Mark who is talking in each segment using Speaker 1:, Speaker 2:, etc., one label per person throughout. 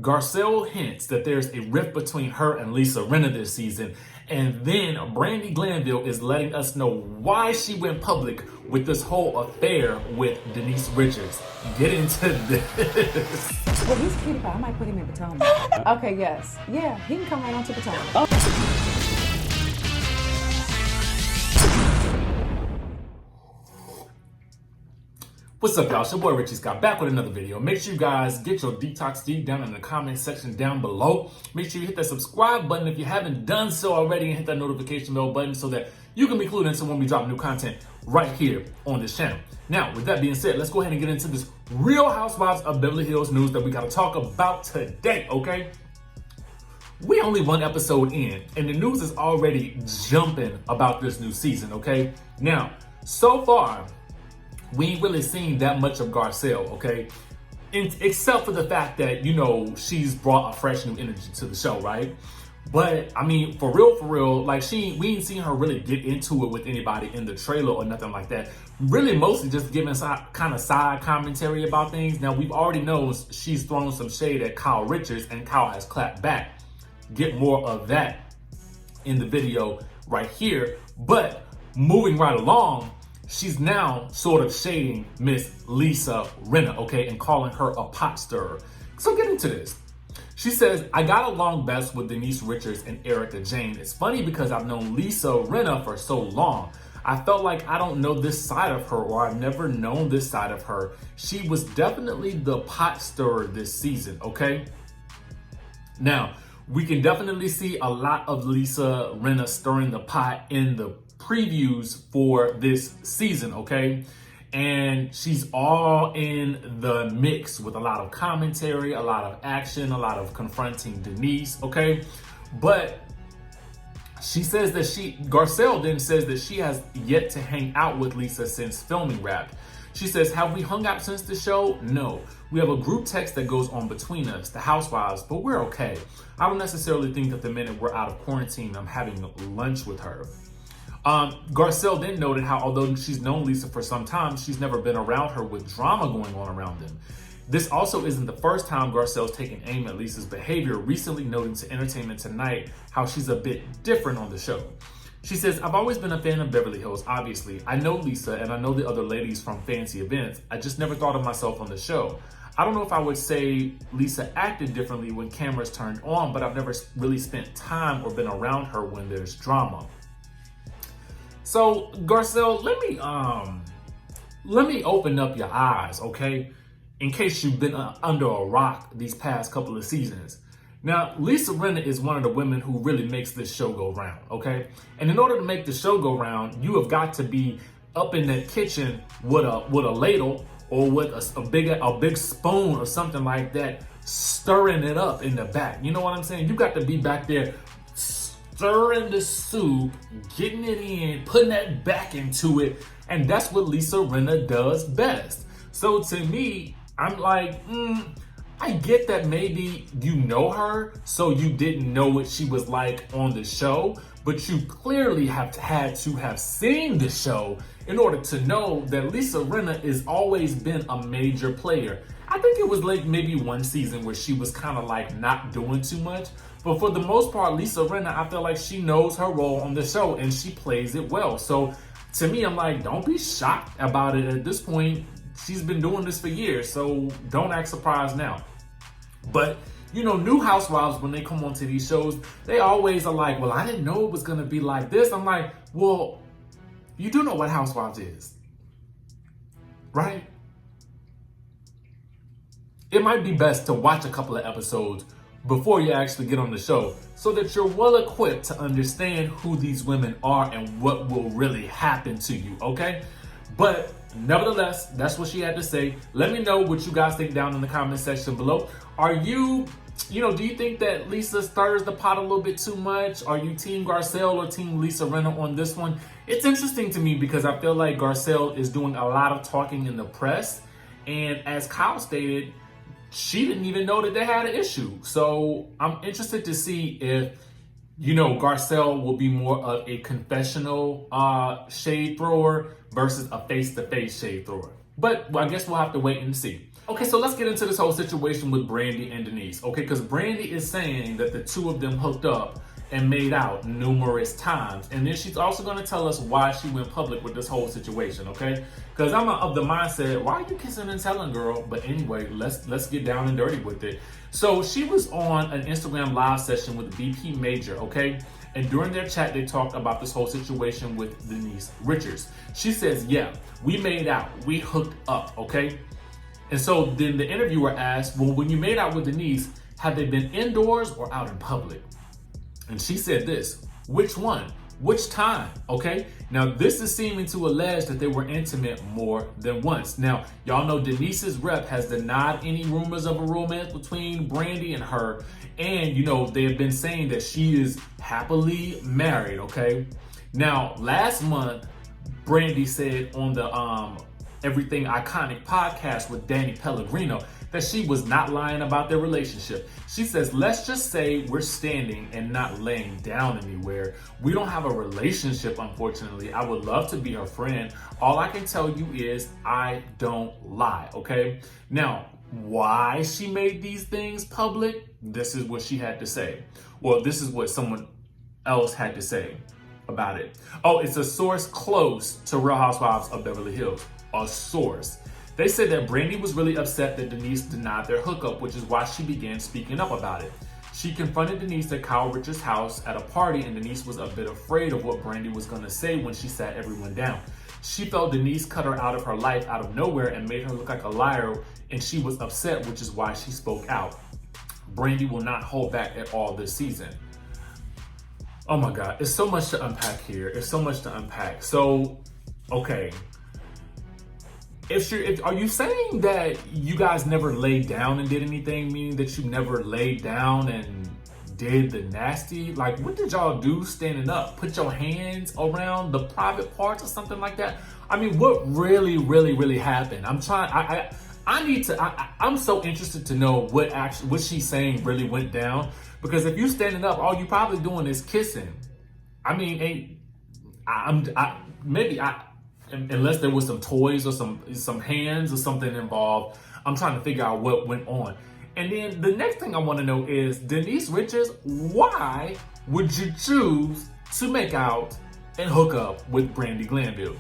Speaker 1: Garcelle hints that there's a rift between her and Lisa Rinna this season. And then Brandi Glanville is letting us know why she went public with this whole affair with Denise Richards. Get into this.
Speaker 2: Well, he's a cutie pie. I might put him in Potomac. Okay, yes. Yeah, he can come right on to Potomac.
Speaker 1: What's up, y'all? It's your boy Richie Scott back with another video. Make sure you guys get your detox deep down in the comment section down below. Make sure you hit that subscribe button if you haven't done so already, and hit that notification bell button so that you can be clued into when we drop new content right here on this channel. Now, with that being said, let's go ahead and get into this Real Housewives of Beverly Hills news that we got to talk about today, okay? We only one episode in, and the news is already jumping about this new season, okay? Now, so far, we ain't really seen that much of Garcelle, okay? Except for the fact that, you know, she's brought a fresh new energy to the show, right? But, I mean, for real, like, we ain't seen her really get into it with anybody in the trailer or nothing like that. Really, mostly just giving kind of side commentary about things. Now, we've already known she's thrown some shade at Kyle Richards, and Kyle has clapped back. Get more of that in the video right here. But, moving right along, she's now sort of shading Miss Lisa Rinna, okay, and calling her a pot stirrer. So get into this. She says, I got along best with Denise Richards and Erica Jane. It's funny because I've known Lisa Rinna for so long. I felt like I don't know this side of her, or I've never known this side of her. She was definitely the pot stirrer this season, okay? Now, we can definitely see a lot of Lisa Rinna stirring the pot in the previews for this season, okay? And she's all in the mix with a lot of commentary, a lot of action, a lot of confronting Denise, okay? But she says that Garcelle then says that she has yet to hang out with Lisa since filming Wrapped. She says, have we hung out since the show? No. We have a group text that goes on between us, the Housewives, but we're okay. I don't necessarily think that the minute we're out of quarantine, I'm having lunch with her. Garcelle then noted how although she's known Lisa for some time, she's never been around her with drama going on around them. This also isn't the first time Garcelle's taken aim at Lisa's behavior, recently noting to Entertainment Tonight how she's a bit different on the show. She says, I've always been a fan of Beverly Hills, obviously. I know Lisa and I know the other ladies from fancy events. I just never thought of myself on the show. I don't know if I would say Lisa acted differently when cameras turned on, but I've never really spent time or been around her when there's drama. So, Garcelle, let me open up your eyes, okay? In case you've been under a rock these past couple of seasons. Now, Lisa Rinna is one of the women who really makes this show go round, okay? And in order to make the show go round, you have got to be up in that kitchen with a ladle or with a big spoon or something like that, stirring it up in the back. You know what I'm saying? You got to be back there stirring the soup, getting it in, putting that back into it, and that's what Lisa Rinna does best. So to me, I'm like, I get that maybe you know her, so you didn't know what she was like on the show, but you clearly have had to have seen the show in order to know that Lisa Rinna has always been a major player. I think it was like maybe one season where she was kind of like not doing too much. But for the most part, Lisa Rinna, I feel like she knows her role on the show and she plays it well. So to me, I'm like, don't be shocked about it at this point. She's been doing this for years, so don't act surprised now. But, you know, new housewives, when they come onto these shows, they always are like, well, I didn't know it was going to be like this. I'm like, well, you do know what Housewives is, right? It might be best to watch a couple of episodes before you actually get on the show so that you're well equipped to understand who these women are and what will really happen to you, okay? But nevertheless, that's what she had to say. Let me know what you guys think down in the comment section below. Are you, do you think that Lisa stirs the pot a little bit too much? Are you Team Garcelle or Team Lisa Rinna on this one? It's interesting to me because I feel like Garcelle is doing a lot of talking in the press. And as Kyle stated, she didn't even know that they had an issue. So I'm interested to see if, Garcelle will be more of a confessional shade thrower versus a face-to-face shade thrower. But I guess we'll have to wait and see. Okay, so let's get into this whole situation with Brandi and Denise. Okay, because Brandi is saying that the two of them hooked up and made out numerous times. And then she's also going to tell us why she went public with this whole situation, okay? Because I'm of the mindset, why are you kissing and telling, girl? But anyway, let's get down and dirty with it. So she was on an Instagram live session with BP Major, okay? And during their chat, they talked about this whole situation with Denise Richards. She says, yeah, we made out, we hooked up, okay? And so then the interviewer asked, well, when you made out with Denise, have they been indoors or out in public? And she said this, which one? Which time? Okay. Now this is seeming to allege that they were intimate more than once. Now, y'all know Denise's rep has denied any rumors of a romance between Brandi and her. And, you know, they have been saying that she is happily married. Okay. Now, last month, Brandi said on the Everything Iconic podcast with Danny Pellegrino that she was not lying about their relationship. She says, let's just say we're standing and not laying down anywhere. We don't have a relationship, unfortunately. I would love to be her friend. All I can tell you is I don't lie, okay? Now, why she made these things public? This is what she had to say. Well, this is what someone else had to say about it. Oh, it's a source close to Real Housewives of Beverly Hills. A source. They said that Brandi was really upset that Denise denied their hookup, which is why she began speaking up about it. She confronted Denise at Kyle Richards' house at a party, and Denise was a bit afraid of what Brandi was going to say when she sat everyone down. She felt Denise cut her out of her life out of nowhere and made her look like a liar, and she was upset, which is why she spoke out. Brandi will not hold back at all this season. Oh my God, it's so much to unpack here. It's so much to unpack. So, okay. Are you saying that you guys never laid down and did anything, meaning that you never laid down and did the nasty? Like, what did y'all do standing up? Put your hands around the private parts or something like that? I mean, what really happened? I'm so interested to know what she's saying really went down, because if you standing up, all you probably doing is kissing. I mean, unless there was some toys or some hands or something involved, I'm trying to figure out what went on. And then the next thing I want to know is, Denise Richards, why would you choose to make out and hook up with Brandi Glanville?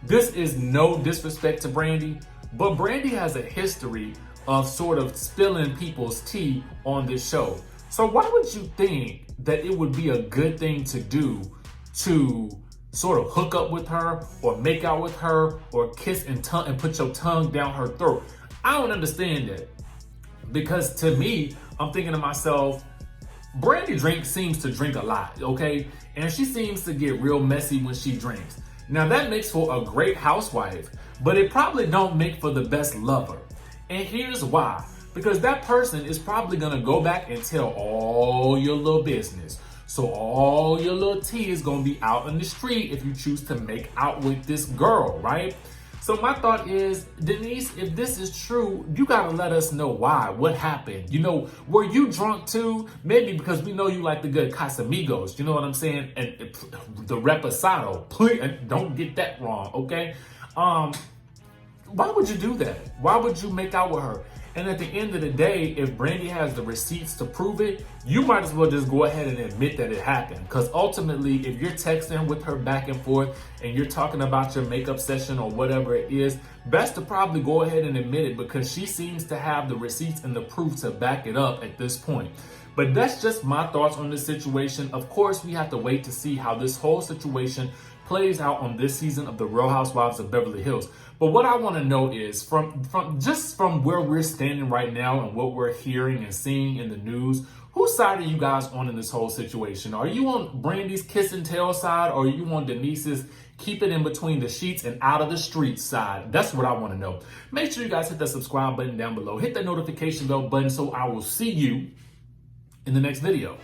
Speaker 1: This is no disrespect to Brandi, but Brandi has a history of sort of spilling people's tea on this show. So why would you think that it would be a good thing to do to sort of hook up with her or make out with her or kiss and put your tongue down her throat? I don't understand that, because to me, I'm thinking to myself, Brandi seems to drink a lot, okay? And she seems to get real messy when she drinks. Now that makes for a great housewife, but it probably don't make for the best lover. And here's why. Because that person is probably gonna go back and tell all your little business. So all your little tea is gonna be out in the street if you choose to make out with this girl, right? So my thought is, Denise, if this is true, you gotta let us know why. What happened? You know, were you drunk too? Maybe because we know you like the good Casamigos, you know what I'm saying? And the reposado, please, don't get that wrong, okay? Why would you do that? Why would you make out with her? And at the end of the day, if Brandi has the receipts to prove it, you might as well just go ahead and admit that it happened. Because ultimately, if you're texting with her back and forth and you're talking about your makeup session or whatever it is, best to probably go ahead and admit it, because she seems to have the receipts and the proof to back it up at this point. But that's just my thoughts on this situation. Of course, we have to wait to see how this whole situation plays out on this season of The Real Housewives of Beverly Hills. But what I want to know is, from where we're standing right now and what we're hearing and seeing in the news, whose side are you guys on in this whole situation? Are you on Brandi's kiss and tell side, or are you on Denise's keep it in between the sheets and out of the streets side? That's what I want to know. Make sure you guys hit that subscribe button down below. Hit that notification bell button so I will see you in the next video.